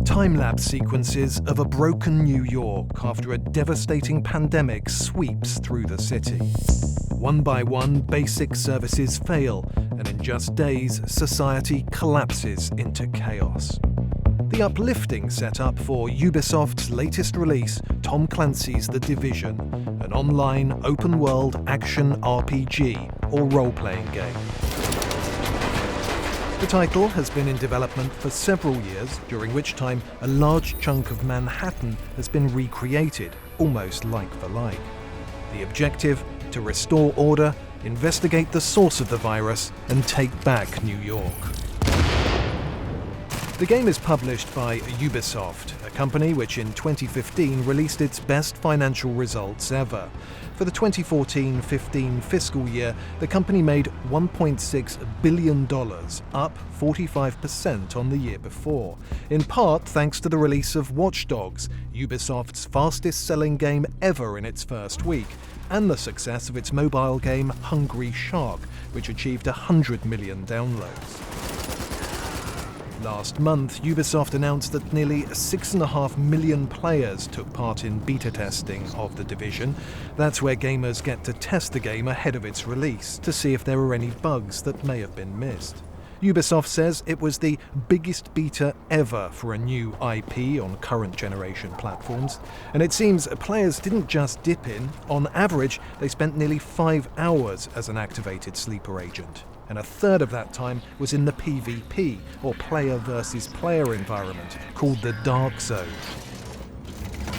Time-lapse sequences of a broken New York after a devastating pandemic sweeps through the city. One by one, basic services fail, and in just days, society collapses into chaos. The uplifting setup for Ubisoft's latest release, Tom Clancy's The Division, an online, open-world action RPG or role-playing game. The title has been in development for several years, during which time a large chunk of Manhattan has been recreated, almost like for like. The objective? To restore order, investigate the source of the virus, and take back New York. The game is published by Ubisoft, a company which in 2015 released its best financial results ever. For the 2014-15 fiscal year, the company made $1.6 billion, up 45% on the year before, in part thanks to the release of Watch Dogs, Ubisoft's fastest-selling game ever in its first week, and the success of its mobile game Hungry Shark, which achieved 100 million downloads. Last month, Ubisoft announced that nearly 6.5 million players took part in beta testing of The Division. That's where gamers get to test the game ahead of its release, to see if there were any bugs that may have been missed. Ubisoft says it was the biggest beta ever for a new IP on current generation platforms, and it seems players didn't just dip in. On average, they spent nearly 5 hours as an activated sleeper agent, and a third of that time was in the PvP, or player versus player environment, called the Dark Zone.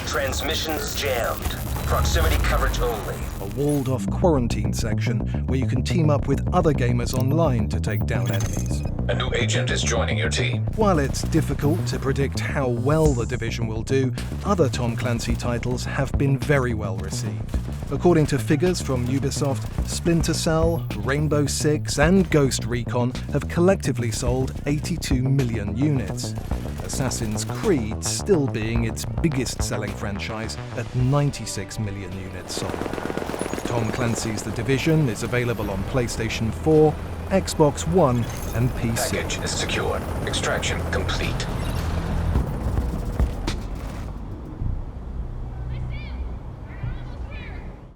Transmissions jammed. Proximity coverage only. A walled-off quarantine section where you can team up with other gamers online to take down enemies. A new agent is joining your team. While it's difficult to predict how well The Division will do, other Tom Clancy titles have been very well received. According to figures from Ubisoft, Splinter Cell, Rainbow Six, and Ghost Recon have collectively sold 82 million units. Assassin's Creed still being its biggest-selling franchise at 96 million units sold. Tom Clancy's The Division is available on PlayStation 4, Xbox One, and PC. Package is secured. Extraction complete.